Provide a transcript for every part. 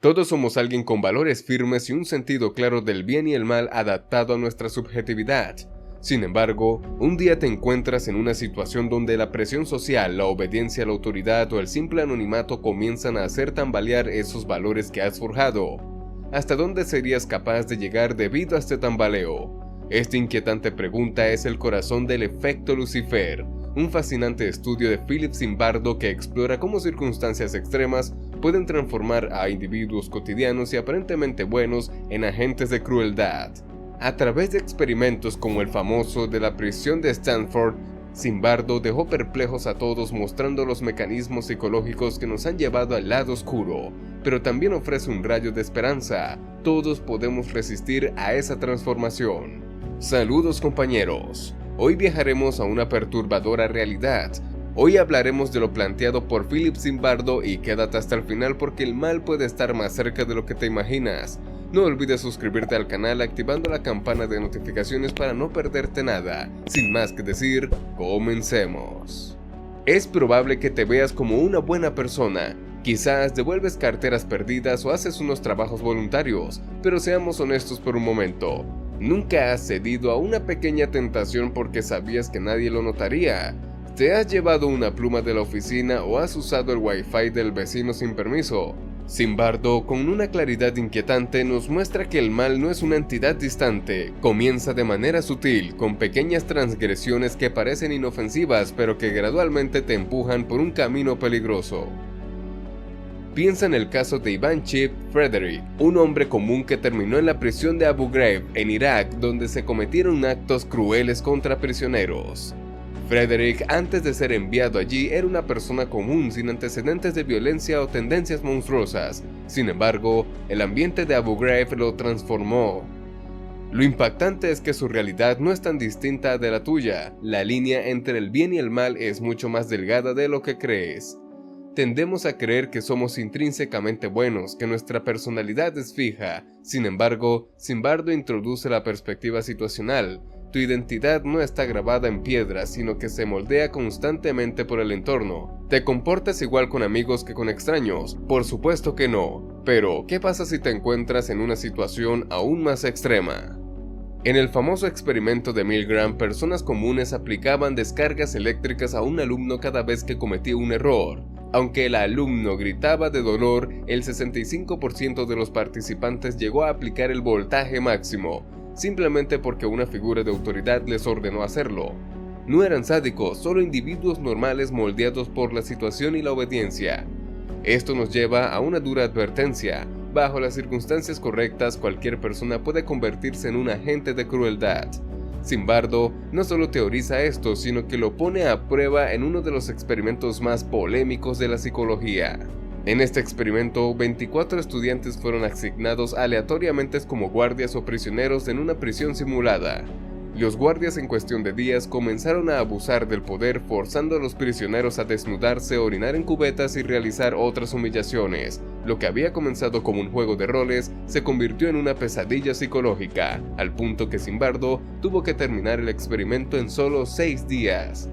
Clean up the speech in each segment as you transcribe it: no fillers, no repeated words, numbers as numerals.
Todos somos alguien con valores firmes y un sentido claro del bien y el mal adaptado a nuestra subjetividad. Sin embargo, un día te encuentras en una situación donde la presión social, la obediencia a la autoridad o el simple anonimato comienzan a hacer tambalear esos valores que has forjado. ¿Hasta dónde serías capaz de llegar debido a este tambaleo? Esta inquietante pregunta es el corazón del efecto Lucifer, un fascinante estudio de Philip Zimbardo que explora cómo circunstancias extremas pueden transformar a individuos cotidianos y aparentemente buenos en agentes de crueldad. A través de experimentos como el famoso de la prisión de Stanford, Zimbardo dejó perplejos a todos mostrando los mecanismos psicológicos que nos han llevado al lado oscuro, pero también ofrece un rayo de esperanza. Todos podemos resistir a esa transformación. Saludos compañeros, hoy viajaremos a una perturbadora realidad. Hoy hablaremos de lo planteado por Philip Zimbardo y quédate hasta el final porque el mal puede estar más cerca de lo que te imaginas. No olvides suscribirte al canal activando la campana de notificaciones para no perderte nada. Sin más que decir, comencemos. Es probable que te veas como una buena persona. Quizás devuelves carteras perdidas o haces unos trabajos voluntarios, pero seamos honestos por un momento. Nunca has cedido a una pequeña tentación porque sabías que nadie lo notaría. ¿Te has llevado una pluma de la oficina o has usado el wifi del vecino sin permiso? Zimbardo, con una claridad inquietante, nos muestra que el mal no es una entidad distante, comienza de manera sutil, con pequeñas transgresiones que parecen inofensivas pero que gradualmente te empujan por un camino peligroso. Piensa en el caso de Ivan Chip Frederick, un hombre común que terminó en la prisión de Abu Ghraib, en Irak, donde se cometieron actos crueles contra prisioneros. Frederick, antes de ser enviado allí, era una persona común sin antecedentes de violencia o tendencias monstruosas. Sin embargo, el ambiente de Abu Ghraib lo transformó. Lo impactante es que su realidad no es tan distinta de la tuya. La línea entre el bien y el mal es mucho más delgada de lo que crees. Tendemos a creer que somos intrínsecamente buenos, que nuestra personalidad es fija. Sin embargo, Zimbardo introduce la perspectiva situacional. Tu identidad no está grabada en piedra, sino que se moldea constantemente por el entorno. ¿Te comportas igual con amigos que con extraños? Por supuesto que no. Pero, ¿qué pasa si te encuentras en una situación aún más extrema? En el famoso experimento de Milgram, personas comunes aplicaban descargas eléctricas a un alumno cada vez que cometía un error. Aunque el alumno gritaba de dolor, el 65% de los participantes llegó a aplicar el voltaje máximo, simplemente porque una figura de autoridad les ordenó hacerlo. No eran sádicos, solo individuos normales moldeados por la situación y la obediencia. Esto nos lleva a una dura advertencia. Bajo las circunstancias correctas, cualquier persona puede convertirse en un agente de crueldad. Zimbardo no solo teoriza esto, sino que lo pone a prueba en uno de los experimentos más polémicos de la psicología. En este experimento, 24 estudiantes fueron asignados aleatoriamente como guardias o prisioneros en una prisión simulada. Los guardias en cuestión de días comenzaron a abusar del poder, forzando a los prisioneros a desnudarse, orinar en cubetas y realizar otras humillaciones. Lo que había comenzado como un juego de roles se convirtió en una pesadilla psicológica, al punto que Zimbardo tuvo que terminar el experimento en solo 6 días.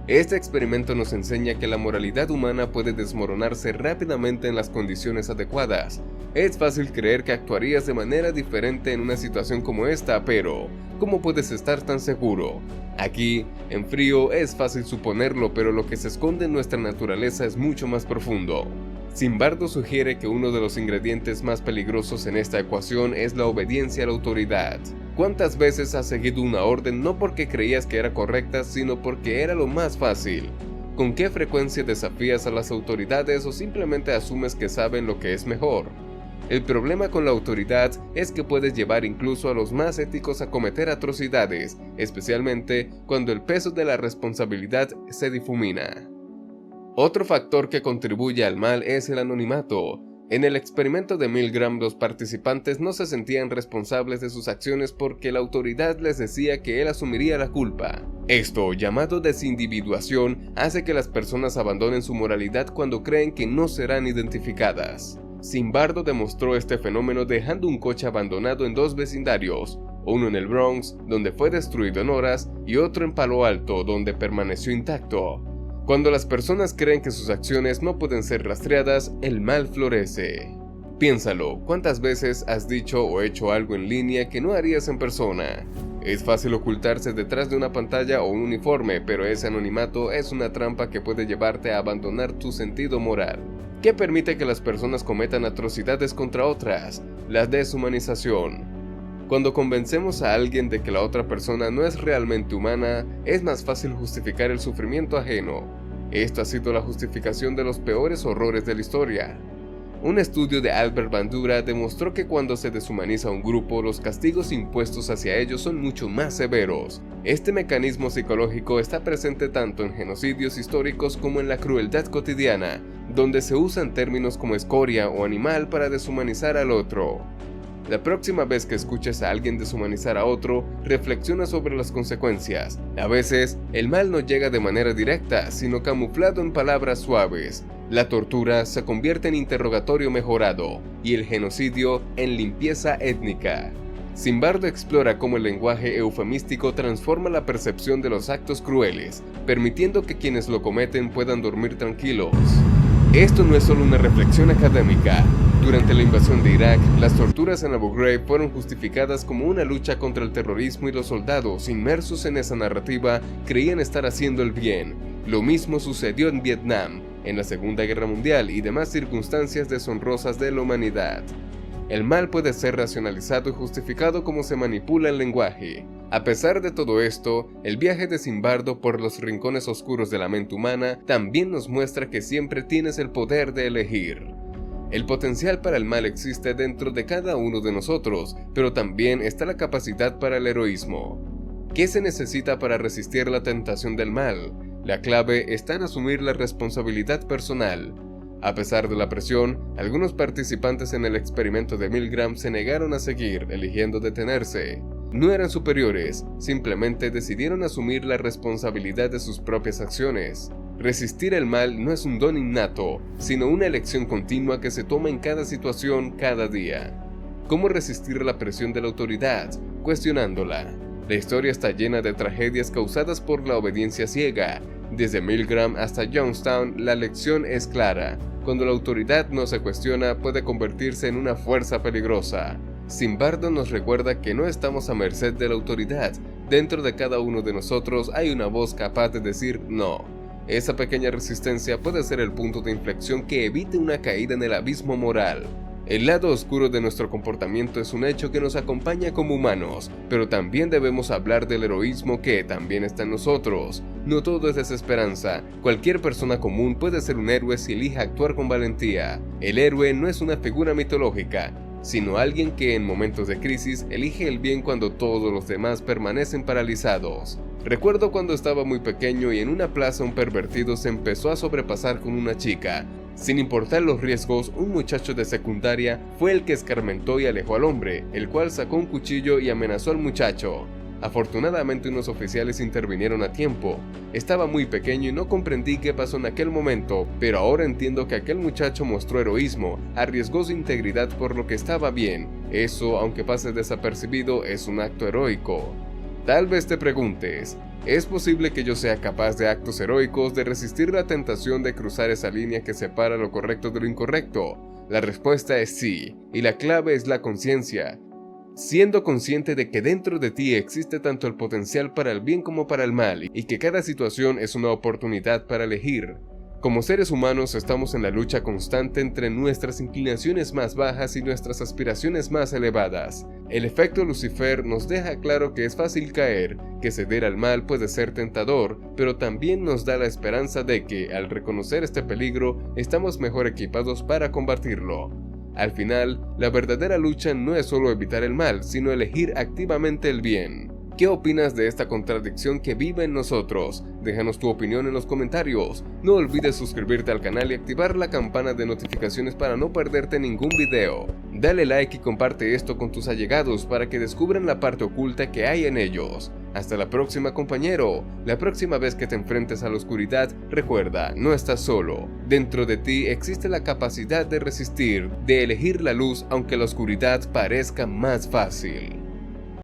Este experimento nos enseña que la moralidad humana puede desmoronarse rápidamente en las condiciones adecuadas. Es fácil creer que actuarías de manera diferente en una situación como esta, pero ¿cómo puedes estar tan seguro? Aquí, en frío, es fácil suponerlo, pero lo que se esconde en nuestra naturaleza es mucho más profundo. Zimbardo sugiere que uno de los ingredientes más peligrosos en esta ecuación es la obediencia a la autoridad. ¿Cuántas veces has seguido una orden no porque creías que era correcta, sino porque era lo más fácil? ¿Con qué frecuencia desafías a las autoridades o simplemente asumes que saben lo que es mejor? El problema con la autoridad es que puedes llevar incluso a los más éticos a cometer atrocidades, especialmente cuando el peso de la responsabilidad se difumina. Otro factor que contribuye al mal es el anonimato. En el experimento de Milgram, los participantes no se sentían responsables de sus acciones porque la autoridad les decía que él asumiría la culpa. Esto, llamado desindividuación, hace que las personas abandonen su moralidad cuando creen que no serán identificadas. Zimbardo demostró este fenómeno dejando un coche abandonado en 2 vecindarios, uno en el Bronx, donde fue destruido en horas, y otro en Palo Alto, donde permaneció intacto. Cuando las personas creen que sus acciones no pueden ser rastreadas, el mal florece. Piénsalo, ¿cuántas veces has dicho o hecho algo en línea que no harías en persona? Es fácil ocultarse detrás de una pantalla o un uniforme, pero ese anonimato es una trampa que puede llevarte a abandonar tu sentido moral. ¿Qué permite que las personas cometan atrocidades contra otras? La deshumanización. Cuando convencemos a alguien de que la otra persona no es realmente humana, es más fácil justificar el sufrimiento ajeno. Esto ha sido la justificación de los peores horrores de la historia. Un estudio de Albert Bandura demostró que cuando se deshumaniza a un grupo, los castigos impuestos hacia ellos son mucho más severos. Este mecanismo psicológico está presente tanto en genocidios históricos como en la crueldad cotidiana, donde se usan términos como escoria o animal para deshumanizar al otro. La próxima vez que escuches a alguien deshumanizar a otro, reflexiona sobre las consecuencias. A veces, el mal no llega de manera directa, sino camuflado en palabras suaves. La tortura se convierte en interrogatorio mejorado, y el genocidio en limpieza étnica. Zimbardo explora cómo el lenguaje eufemístico transforma la percepción de los actos crueles, permitiendo que quienes lo cometen puedan dormir tranquilos. Esto no es solo una reflexión académica. Durante la invasión de Irak, las torturas en Abu Ghraib fueron justificadas como una lucha contra el terrorismo y los soldados, inmersos en esa narrativa, creían estar haciendo el bien. Lo mismo sucedió en Vietnam, en la Segunda Guerra Mundial y demás circunstancias deshonrosas de la humanidad. El mal puede ser racionalizado y justificado como se manipula el lenguaje. A pesar de todo esto, el viaje de Zimbardo por los rincones oscuros de la mente humana también nos muestra que siempre tienes el poder de elegir. El potencial para el mal existe dentro de cada uno de nosotros, pero también está la capacidad para el heroísmo. ¿Qué se necesita para resistir la tentación del mal? La clave está en asumir la responsabilidad personal. A pesar de la presión, algunos participantes en el experimento de Milgram se negaron a seguir, eligiendo detenerse. No eran superiores, simplemente decidieron asumir la responsabilidad de sus propias acciones. Resistir el mal no es un don innato, sino una elección continua que se toma en cada situación, cada día. ¿Cómo resistir la presión de la autoridad? Cuestionándola. La historia está llena de tragedias causadas por la obediencia ciega. Desde Milgram hasta Youngstown, la lección es clara. Cuando la autoridad no se cuestiona, puede convertirse en una fuerza peligrosa. Zimbardo nos recuerda que no estamos a merced de la autoridad. Dentro de cada uno de nosotros hay una voz capaz de decir no. Esa pequeña resistencia puede ser el punto de inflexión que evite una caída en el abismo moral. El lado oscuro de nuestro comportamiento es un hecho que nos acompaña como humanos, pero también debemos hablar del heroísmo que también está en nosotros. No todo es desesperanza. Cualquier persona común puede ser un héroe si elige actuar con valentía. El héroe no es una figura mitológica, sino alguien que en momentos de crisis elige el bien cuando todos los demás permanecen paralizados. Recuerdo cuando estaba muy pequeño y en una plaza un pervertido se empezó a sobrepasar con una chica. Sin importar los riesgos, un muchacho de secundaria fue el que escarmentó y alejó al hombre, el cual sacó un cuchillo y amenazó al muchacho. Afortunadamente unos oficiales intervinieron a tiempo. Estaba muy pequeño y no comprendí qué pasó en aquel momento, pero ahora entiendo que aquel muchacho mostró heroísmo, arriesgó su integridad por lo que estaba bien. Eso, aunque pase desapercibido, es un acto heroico. Tal vez te preguntes, ¿es posible que yo sea capaz de actos heroicos, de resistir la tentación de cruzar esa línea que separa lo correcto de lo incorrecto? La respuesta es sí, y la clave es la conciencia. Siendo consciente de que dentro de ti existe tanto el potencial para el bien como para el mal, y que cada situación es una oportunidad para elegir. Como seres humanos estamos en la lucha constante entre nuestras inclinaciones más bajas y nuestras aspiraciones más elevadas. El efecto Lucifer nos deja claro que es fácil caer, que ceder al mal puede ser tentador, pero también nos da la esperanza de que, al reconocer este peligro, estamos mejor equipados para combatirlo. Al final, la verdadera lucha no es solo evitar el mal, sino elegir activamente el bien. ¿Qué opinas de esta contradicción que vive en nosotros? Déjanos tu opinión en los comentarios. No olvides suscribirte al canal y activar la campana de notificaciones para no perderte ningún video. Dale like y comparte esto con tus allegados para que descubran la parte oculta que hay en ellos. Hasta la próxima, compañero. La próxima vez que te enfrentes a la oscuridad, recuerda, no estás solo. Dentro de ti existe la capacidad de resistir, de elegir la luz aunque la oscuridad parezca más fácil.